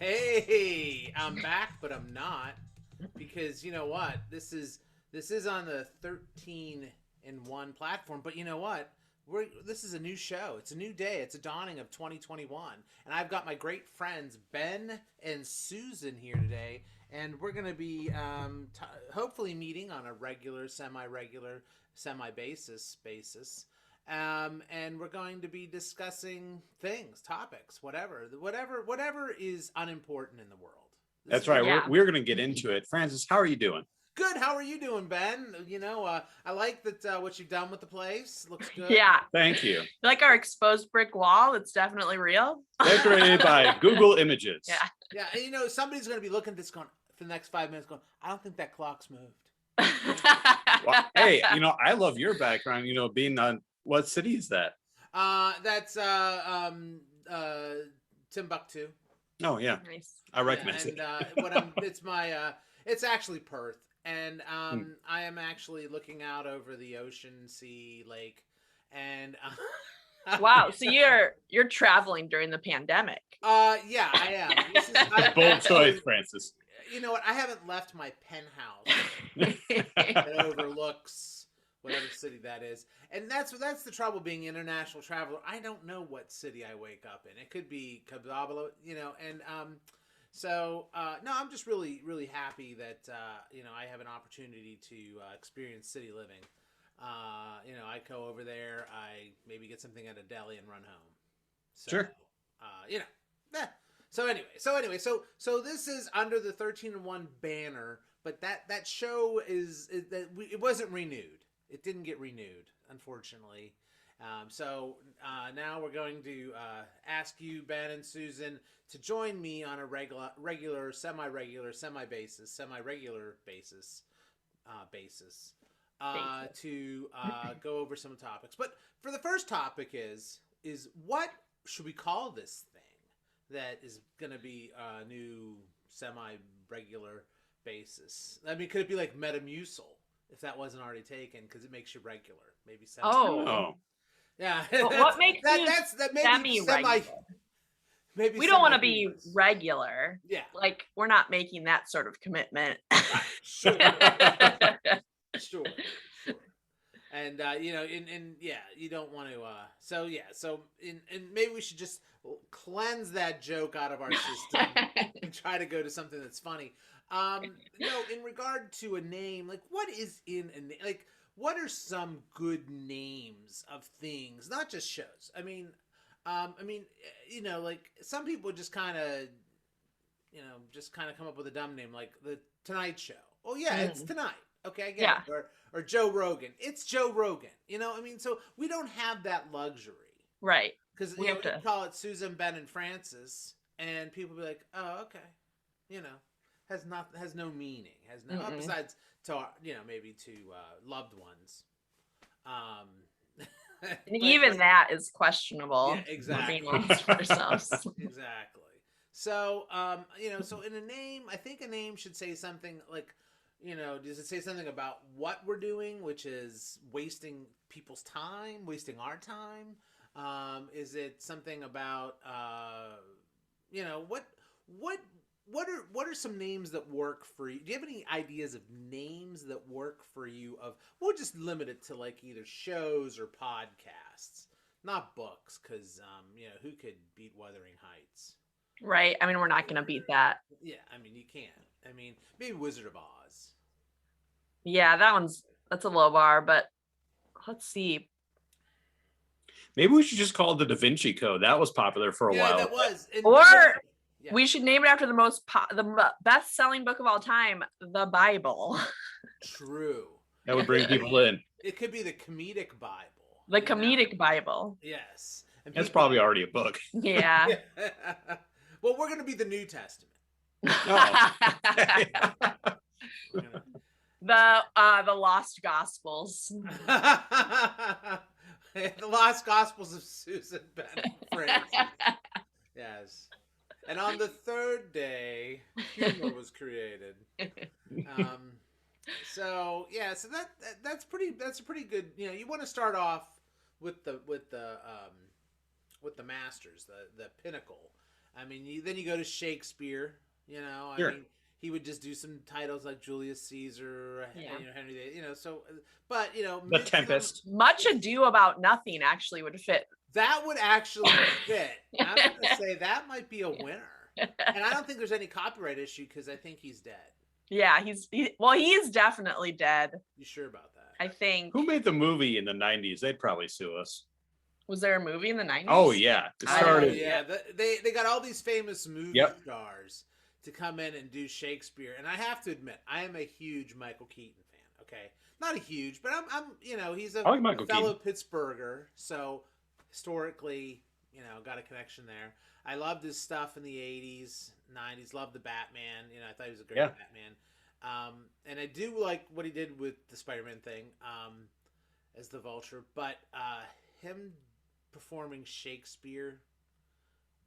Hey, I'm back, but I'm not because you know what? This is on the 13 in one platform, but you know what? This is a new show. It's a new day. It's a dawning of 2021, and I've got my great friends Ben and Susan here today, and we're gonna be hopefully meeting on a regular, semi-regular, semi basis. And we're going to be discussing things, topics, whatever is unimportant in the world. This That's is right. what We're going to get into it. Francis, how are you doing? good. How are you doing, Ben? I like that what you've done with the place. Looks good. Yeah. Thank you. Like our exposed brick wall, it's definitely real. Decorated by Google Images. Yeah. Yeah, and somebody's going to be looking at this going for the next 5 minutes going, I don't think that clock's moved. Well, hey, I love your background, being on what city is that? That's Timbuktu. Oh, yeah. Nice. I recognize and, it. it's actually Perth. And I am actually looking out over the ocean, sea, lake, and Wow. So you're traveling during the pandemic. yeah, I am. Bold choice, Francis. You know what? I haven't left my penthouse that overlooks whatever city that is, and that's the trouble being an international traveler. I don't know what city I wake up in. It could be Kabbalah, and so no, I'm just really really happy that I have an opportunity to experience city living. I go over there, I maybe get something at a deli and run home. So, Sure. Eh. So this is under the 13 and 1 banner, but that show it wasn't renewed. It didn't get renewed, unfortunately. So now we're going to ask you, Ben and Susan, to join me on a regular, semi-regular, semi-regular basis to go over some topics. But for the first topic is what should we call this thing that is going to be a new semi-regular basis? I mean, could it be like Metamucil if that wasn't already taken because it makes you regular? Maybe semi. Oh. Yeah. But what makes you semi-regular? Maybe we don't want to be regular. Yeah. Like we're not making that sort of commitment. Sure. Sure. And you don't want to. So maybe we should just cleanse that joke out of our system and try to go to something that's funny. In regard to a name, like what is in a name? Like what are some good names of things, not just shows? Like some people just kind of come up with a dumb name, like the Tonight Show. Oh yeah, it's tonight. Okay, I get it. Or Joe Rogan. It's Joe Rogan. So we don't have that luxury. Right. Because we call it Susan, Ben, and Francis, and people be like, "Oh, okay," has no meaning, has no besides to maybe to loved ones. Even that is questionable. Yeah, exactly. Being honest with ourselves. Exactly. So so in a name, I think a name should say something like, does it say something about what we're doing, which is wasting people's time, wasting our time? Is it something about what are some names that work for you? Do you have any ideas of names that work for you? We'll just limit it to like either shows or podcasts, not books, because who could beat Wuthering Heights? Right. I mean, we're not going to beat that. Yeah, I mean, you can't. I mean, maybe Wizard of Oz. Yeah, that's a low bar, but let's see. Maybe we should just call it the Da Vinci Code. That was popular for a while. Yeah, that was. We should name it after the best-selling book of all time, the Bible. True. That would bring people in. It could be the comedic Bible. The comedic Bible. Yes. That's probably already a book. Yeah. Well, we're going to be the New Testament. Oh. The Lost Gospels. The Lost Gospels of Susan, Ben, and Francis. Yes. And on the third day, humor was created. So that's a pretty good. You want to start off with the masters, the pinnacle. I mean, then you go to Shakespeare. You know, I Sure. mean, he would just do some titles like Julius Caesar, Yeah. you know, Henry VIII, you know. So, but you know, The Tempest. Much Ado About Nothing actually would fit. that would actually fit. I'm gonna say that might be a winner, and I don't think there's any copyright issue because I think he's dead. Yeah, he's definitely dead. You sure about that? I think. Who made the movie in the 90s? They'd probably sue us. Was there a movie in the 90s? Oh yeah, it I- started. Yeah, they got all these famous movie Yep. stars to come in and do Shakespeare, and I have to admit, I am a huge Michael Keaton fan. Okay, not a huge, but I'm you know, he's a I like Michael fellow Pittsburgher, so historically, you know, got a connection there. I loved his stuff in the 80s, 90s. Loved the Batman. You know, I thought he was a great Yeah. Batman. And I do like what he did with the Spider-Man thing as the Vulture, but him performing Shakespeare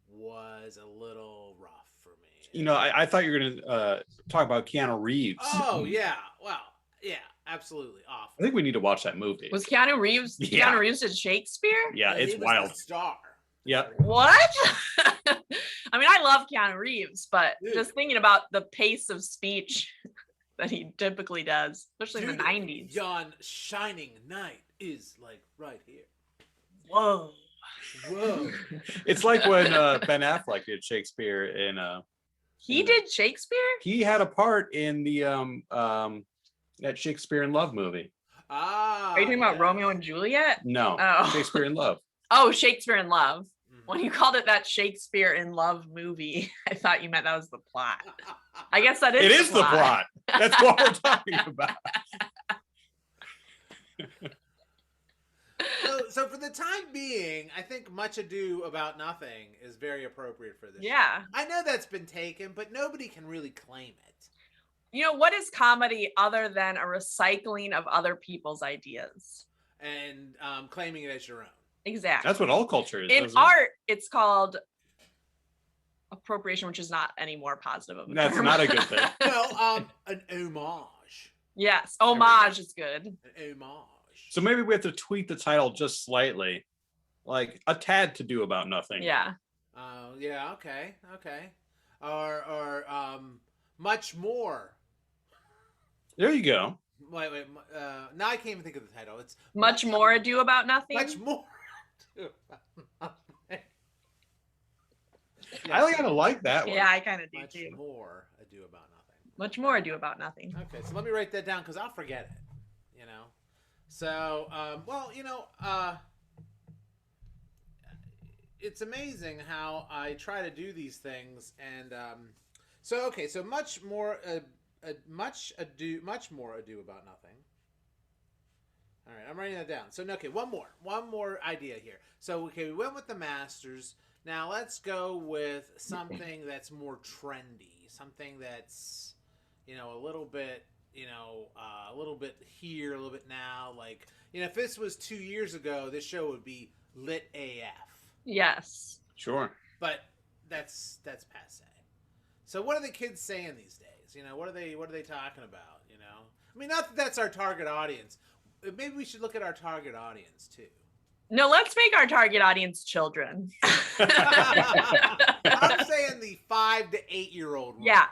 was a little rough for me. You know, I thought you were gonna talk about Keanu Reeves. Oh yeah, well, yeah, absolutely awful. I think we need to watch that movie. Was Keanu Reeves? Yeah. Keanu Reeves did Shakespeare? Yeah, He it's was wild. the star. Yeah. What? I mean, I love Keanu Reeves, but Dude. just thinking about the pace of speech that he typically does, especially in the Dude, 90s. Yon shining night is like right here. Whoa. Whoa. It's like when Ben Affleck did Shakespeare in He did Shakespeare? he had a part in the that Shakespeare in Love movie. Ah. Are you talking about yeah. Romeo and Juliet? No, Oh. Shakespeare in Love. Oh, Shakespeare in Love. Mhm. When you called it that Shakespeare in Love movie, I thought you meant that was the plot. I guess that is It is the plot. That's what we're talking about. So for the time being, I think Much Ado About Nothing is very appropriate for this. show. Yeah. I know that's been taken, but nobody can really claim it. You know, what is comedy other than a recycling of other people's ideas? And claiming it as your own. Exactly. That's what all culture is. In isn't it? art, it's called appropriation, which is not any more positive of a That's term. not a good thing. No, an homage. Yes, we go. homage is good. An homage. So maybe we have to tweak the title just slightly, like a tad to do about nothing. Yeah. Yeah, okay. Or much more. There you go. Wait. Now I can't even think of the title. It's Much more ado about nothing. Much more. I kind of like that one. Yeah, I kind of do Much too. more ado about nothing. Much more ado about nothing. Okay, so let me write that down because I'll forget it. You know. So, well, you know, it's amazing how I try to do these things, and so okay, so much more ado about nothing. All right, I'm writing that down. So, okay, one more idea here. So, okay, we went with the Masters. Now let's go with something that's more trendy, something that's, you know, a little bit, you know, a little bit here, a little bit now. Like, you know, if this was 2 years ago, this show would be lit AF. Yes. Sure. But that's passe. So what are the kids saying these days? You know, what are they talking about? You know, I mean, not that that's our target audience. Maybe we should look at our target audience too. No, let's make our target audience children. I'm saying the 5 to 8 year old. Yeah,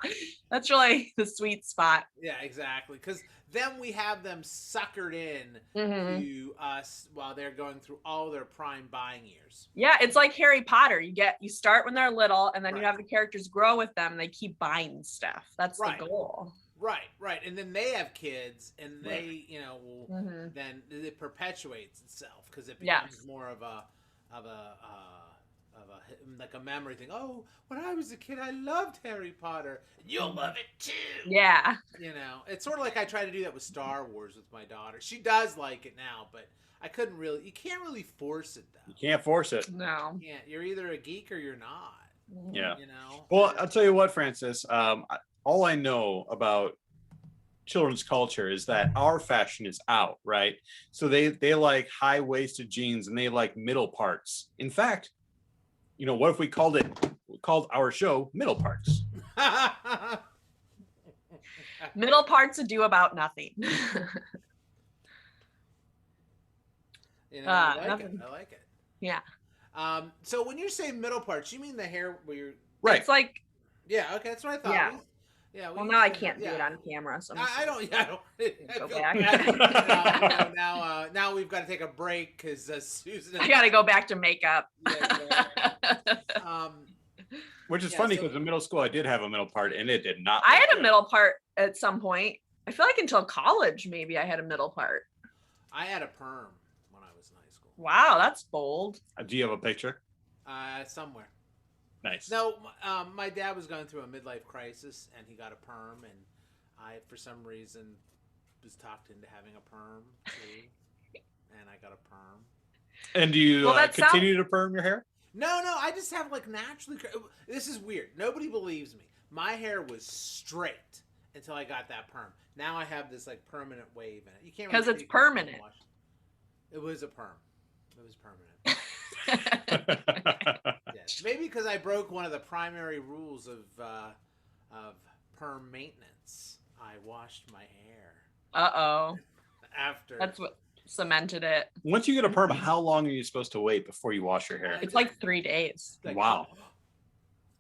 that's really the sweet spot. Yeah, exactly. Because then we have them suckered in Mhm. to us while they're going through all their prime buying years. Yeah, it's like Harry Potter. You start when they're little, and then Right. you have the characters grow with them, and they keep buying stuff. That's Right. the goal. Right. And then they have kids, and they, Right. you know, will Mhm. then it perpetuates itself because it Yes. becomes more of a like a memory thing. Oh, when I was a kid, I loved Harry Potter. You'll love it too. Yeah. You know, it's sort of like I try to do that with Star Wars with my daughter. She does like it now, but I couldn't really. You can't really force it though. You can't force it. No. You can't. You're either a geek or you're not. Yeah. You know. Well, I'll tell you what, Francis. All I know about children's culture is that our fashion is out, right? So they like high-waisted jeans and they like middle parts. In fact, you know, what if we called our show Middle Parts? Middle parts ado about nothing. You know, I like it. nothing. I like it. Yeah. So when you say middle parts, you mean the hair where you're Right. It's like, yeah, okay, that's what I thought. Yeah. Yeah. well, now I can't do it on camera, so I don't. Yeah, I don't. I Go feel back. bad. Now we've got to take a break because Susan. I gotta go back to makeup. Which is Yeah, funny so- because in middle school I did have a middle part and it did not. I look had a good. middle part at some point. I feel like until college, maybe I had a middle part. I had a perm when I was in high school. Wow, that's bold. Do you have a picture? Somewhere. Nice. No, my dad was going through a midlife crisis, and he got a perm, and I, for some reason, was talked into having a perm too, and I got a perm. And do you Well, that continue to perm your hair? No, I just have like naturally. This is weird. Nobody believes me. My hair was straight until I got that perm. Now I have this like permanent wave in it. You can't 'Cause really it's see 'cause you permanent. wash it. It was a perm. It was permanent. Yes, maybe because I broke one of the primary rules of perm maintenance. I washed my hair Uh-oh. after. That's what cemented it. Once you get a perm, how long are you supposed to wait before you wash your hair? It's like 3 days. Like, Wow.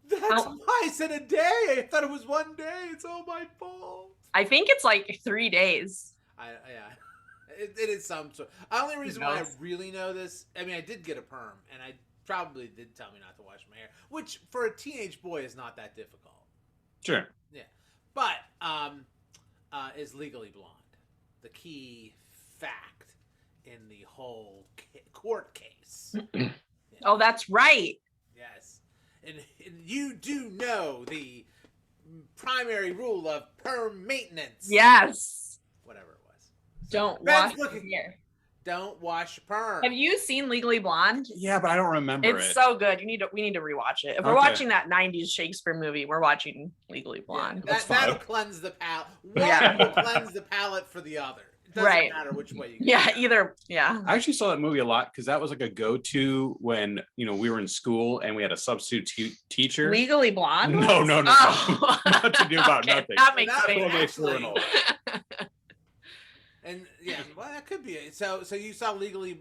That's why I said a day. I thought it was one day. It's all my fault. I think it's like 3 days. Yeah, it is some sort. The only reason why I knows? really know this, I mean, I did get a perm, and I probably did tell me not to wash my hair, which for a teenage boy is not that difficult. Sure. But is Legally Blonde the key fact in the whole court case? Oh, that's right. Yes, and you do know the primary rule of perm maintenance. Yes. Whatever it was. Don't Ben's wash your looking- hair. Don't wash perm. Have you seen Legally Blonde? Yeah, but I don't remember It's it. so good. We need to rewatch it. If we're Okay. watching that 90s Shakespeare movie, we're watching Legally Yeah, Blonde. That's that'll fine. cleanse the palate. One Yeah. will cleanse the palate for the other. It doesn't Right. matter which way you go. Yeah, either. Yeah. I actually saw that movie a lot because that was like a go-to when we were in school and we had a substitute teacher. Legally Blonde? No, was? no, no, Oh. Not to do about Okay, nothing. That makes Not sense. Totally actually. criminal. And yeah, well, that could be it. So you saw Legally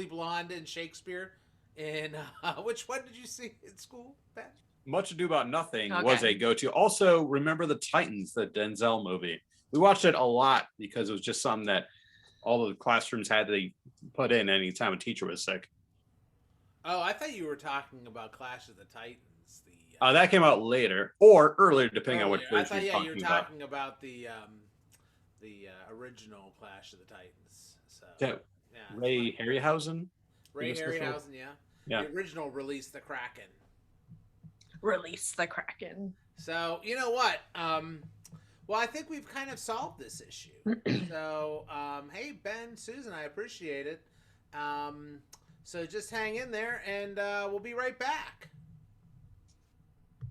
Blonde and Shakespeare, and which one did you see in school, Ben? Much Ado About Nothing Okay. was a go-to. Also, Remember the Titans, the Denzel movie. We watched it a lot because it was just something that all the classrooms had to put in anytime a teacher was sick. Oh, I thought you were talking about Clash of the Titans. That came out later or earlier, depending on what earlier. I version thought you're you were talking about. talking about the original Clash of the Titans. So Yeah, yeah, Ray Harryhausen. Ray was the film. Harryhausen, yeah. Yeah. The original released the Kraken. Release the Kraken. So you know what? Well, I think we've kind of solved this issue. So, hey Ben, Susan, I appreciate it. So just hang in there, and we'll be right back.